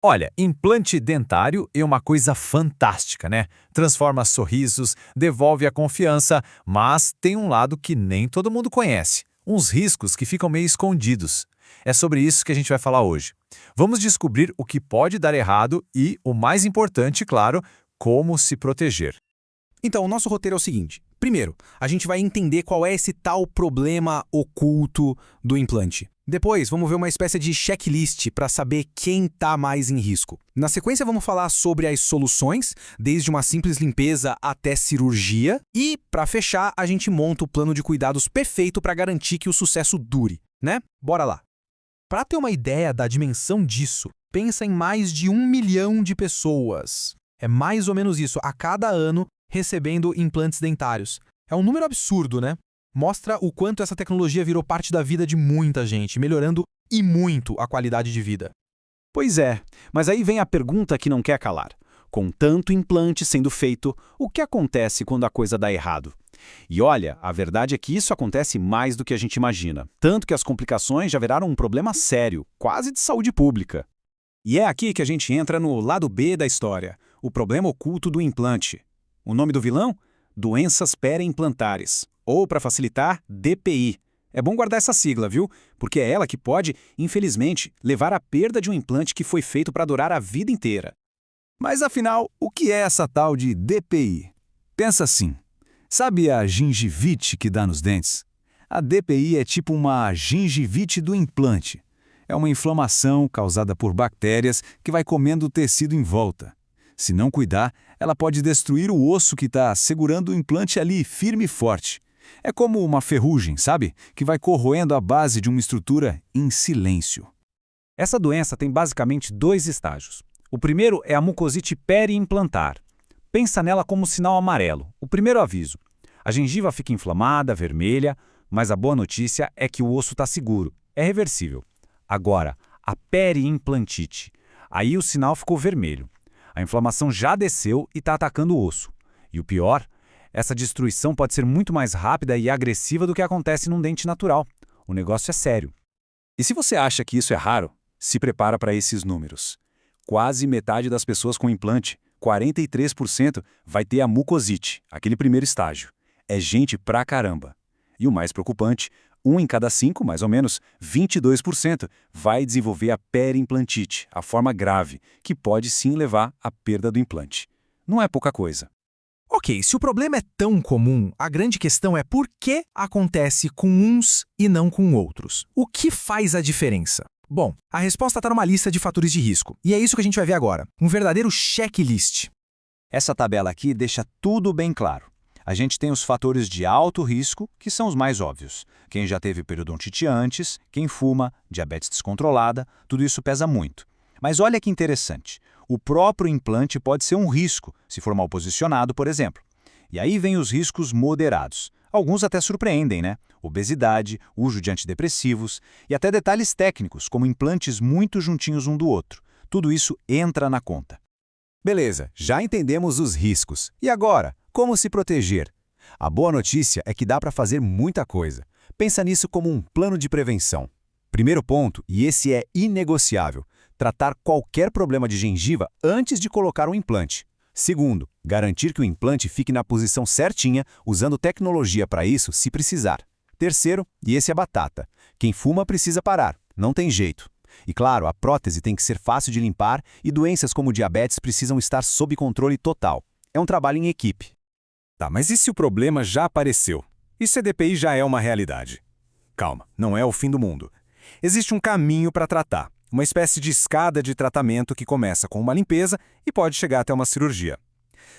Olha, implante dentário é uma coisa fantástica, né? Transforma sorrisos, devolve a confiança, mas tem um lado que nem todo mundo conhece. Uns riscos que ficam meio escondidos. É sobre isso que a gente vai falar hoje. Vamos descobrir o que pode dar errado e, o mais importante, claro, como se proteger. Então, o nosso roteiro é o seguinte. Primeiro, a gente vai entender qual é esse tal problema oculto do implante. Depois, vamos ver uma espécie de checklist para saber quem está mais em risco. Na sequência, vamos falar sobre as soluções, desde uma simples limpeza até cirurgia. E, para fechar, a gente monta o plano de cuidados perfeito para garantir que o sucesso dure, né? Bora lá! Para ter uma ideia da dimensão disso, pensa em mais de 1 milhão de pessoas. É mais ou menos isso, a cada ano recebendo implantes dentários. É um número absurdo, né? Mostra o quanto essa tecnologia virou parte da vida de muita gente, melhorando e muito a qualidade de vida. Pois é, mas aí vem a pergunta que não quer calar. Com tanto implante sendo feito, o que acontece quando a coisa dá errado? E olha, a verdade é que isso acontece mais do que a gente imagina. Tanto que as complicações já viraram um problema sério, quase de saúde pública. E é aqui que a gente entra no lado B da história, o problema oculto do implante. O nome do vilão? Doenças periimplantares, ou, para facilitar, DPI. É bom guardar essa sigla, viu? Porque é ela que pode, infelizmente, levar à perda de um implante que foi feito para durar a vida inteira. Mas afinal, o que é essa tal de DPI? Pensa assim, sabe a gengivite que dá nos dentes? A DPI é tipo uma gengivite do implante. É uma inflamação causada por bactérias que vai comendo o tecido em volta. Se não cuidar, ela pode destruir o osso que está segurando o implante ali firme e forte. É como uma ferrugem, sabe? Que vai corroendo a base de uma estrutura em silêncio. Essa doença tem basicamente 2 estágios. O primeiro é a mucosite periimplantar. Pensa nela como um sinal amarelo, o primeiro aviso. A gengiva fica inflamada, vermelha, mas a boa notícia é que o osso está seguro, é reversível. Agora, a periimplantite. Aí o sinal ficou vermelho. A inflamação já desceu e está atacando o osso. E o pior, essa destruição pode ser muito mais rápida e agressiva do que acontece num dente natural. O negócio é sério. E se você acha que isso é raro, se prepara para esses números. Quase metade das pessoas com implante, 43%, vai ter a mucosite, aquele primeiro estágio. É gente pra caramba. E o mais preocupante, 1 em cada 5, mais ou menos, 22%, vai desenvolver a periimplantite, a forma grave, que pode sim levar à perda do implante. Não é pouca coisa. Ok, se o problema é tão comum, a grande questão é por que acontece com uns e não com outros. O que faz a diferença? Bom, a resposta está numa lista de fatores de risco, e é isso que a gente vai ver agora, um verdadeiro checklist. Essa tabela aqui deixa tudo bem claro. A gente tem os fatores de alto risco, que são os mais óbvios. Quem já teve periodontite antes, quem fuma, diabetes descontrolada, tudo isso pesa muito. Mas olha que interessante, o próprio implante pode ser um risco, se for mal posicionado, por exemplo. E aí vem os riscos moderados. Alguns até surpreendem, né? Obesidade, uso de antidepressivos e até detalhes técnicos, como implantes muito juntinhos um do outro. Tudo isso entra na conta. Beleza, já entendemos os riscos. E agora, como se proteger? A boa notícia é que dá para fazer muita coisa. Pensa nisso como um plano de prevenção. Primeiro ponto, e esse é inegociável, tratar qualquer problema de gengiva antes de colocar um implante. Segundo, garantir que o implante fique na posição certinha, usando tecnologia para isso se precisar. Terceiro, e esse é batata, quem fuma precisa parar, não tem jeito. E claro, a prótese tem que ser fácil de limpar e doenças como diabetes precisam estar sob controle total. É um trabalho em equipe. Tá, mas e se o problema já apareceu? E se a DPI já é uma realidade? Calma, não é o fim do mundo. Existe um caminho para tratar, uma espécie de escada de tratamento que começa com uma limpeza e pode chegar até uma cirurgia.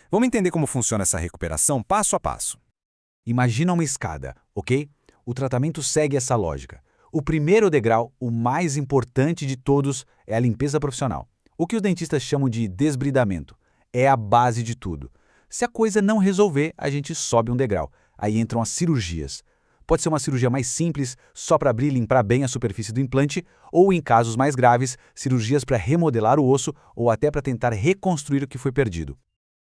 Vamos entender como funciona essa recuperação passo a passo. Imagina uma escada, ok? O tratamento segue essa lógica. O primeiro degrau, o mais importante de todos, é a limpeza profissional. O que os dentistas chamam de desbridamento. É a base de tudo. Se a coisa não resolver, a gente sobe um degrau. Aí entram as cirurgias. Pode ser uma cirurgia mais simples, só para abrir e limpar bem a superfície do implante, ou, em casos mais graves, cirurgias para remodelar o osso ou até para tentar reconstruir o que foi perdido.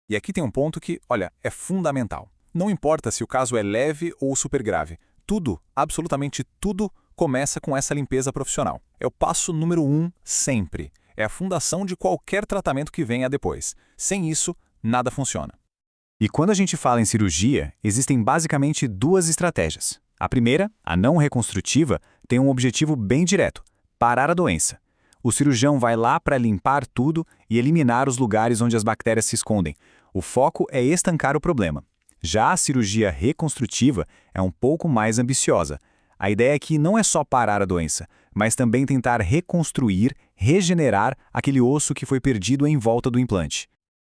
E aqui tem um ponto que, olha, é fundamental. Não importa se o caso é leve ou super grave. Tudo, absolutamente tudo, começa com essa limpeza profissional. É o passo número 1 sempre. É a fundação de qualquer tratamento que venha depois. Sem isso, nada funciona. E quando a gente fala em cirurgia, existem basicamente duas estratégias. A primeira, a não reconstrutiva, tem um objetivo bem direto: parar a doença. O cirurgião vai lá para limpar tudo e eliminar os lugares onde as bactérias se escondem. O foco é estancar o problema. Já a cirurgia reconstrutiva é um pouco mais ambiciosa. A ideia aqui não é só parar a doença, mas também tentar reconstruir, regenerar aquele osso que foi perdido em volta do implante.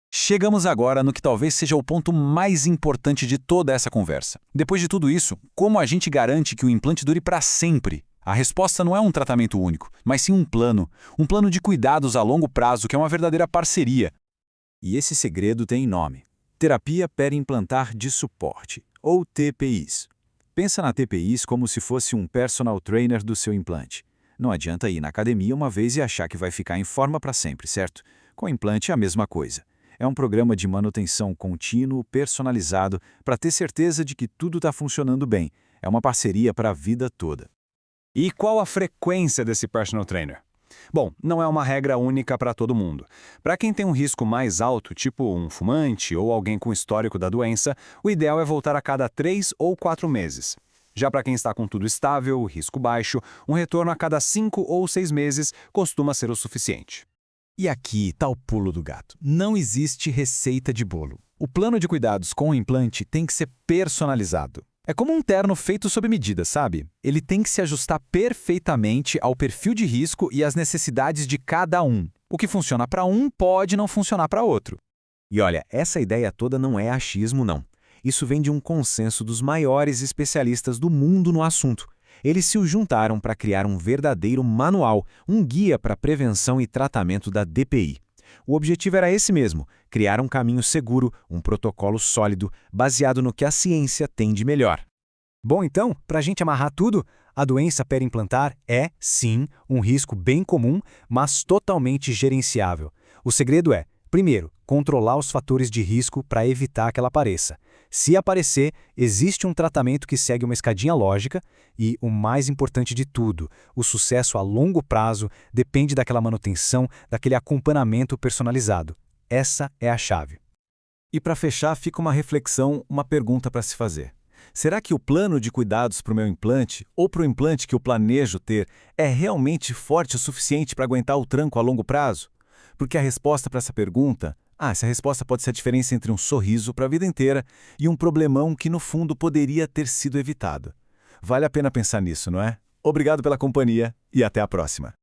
Chegamos agora no que talvez seja o ponto mais importante de toda essa conversa. Depois de tudo isso, como a gente garante que o implante dure para sempre? A resposta não é um tratamento único, mas sim um plano de cuidados a longo prazo que é uma verdadeira parceria. E esse segredo tem nome: Terapia Periimplantar de Suporte, ou TPIs. Pensa na TPIs como se fosse um personal trainer do seu implante. Não adianta ir na academia uma vez e achar que vai ficar em forma para sempre, certo? Com implante é a mesma coisa. É um programa de manutenção contínuo, personalizado, para ter certeza de que tudo está funcionando bem. É uma parceria para a vida toda. E qual a frequência desse personal trainer? Bom, não é uma regra única para todo mundo. Para quem tem um risco mais alto, tipo um fumante ou alguém com histórico da doença, o ideal é voltar a cada 3 ou 4 meses. Já para quem está com tudo estável, risco baixo, um retorno a cada 5 ou 6 meses costuma ser o suficiente. E aqui está o pulo do gato. Não existe receita de bolo. O plano de cuidados com o implante tem que ser personalizado. É como um terno feito sob medida, sabe? Ele tem que se ajustar perfeitamente ao perfil de risco e às necessidades de cada um. O que funciona para um pode não funcionar para outro. E olha, essa ideia toda não é achismo, não. Isso vem de um consenso dos maiores especialistas do mundo no assunto. Eles se juntaram para criar um verdadeiro manual, um guia para prevenção e tratamento da DPI. O objetivo era esse mesmo: criar um caminho seguro, um protocolo sólido, baseado no que a ciência tem de melhor. Bom, então, para a gente amarrar tudo, a doença periimplantar é, sim, um risco bem comum, mas totalmente gerenciável. O segredo é, primeiro, controlar os fatores de risco para evitar que ela apareça. Se aparecer, existe um tratamento que segue uma escadinha lógica e, o mais importante de tudo, o sucesso a longo prazo depende daquela manutenção, daquele acompanhamento personalizado. Essa é a chave. E para fechar, fica uma reflexão, uma pergunta para se fazer. Será que o plano de cuidados para o meu implante, ou para o implante que eu planejo ter, é realmente forte o suficiente para aguentar o tranco a longo prazo? Porque a resposta para essa pergunta, essa resposta pode ser a diferença entre um sorriso para a vida inteira e um problemão que no fundo poderia ter sido evitado. Vale a pena pensar nisso, não é? Obrigado pela companhia e até a próxima.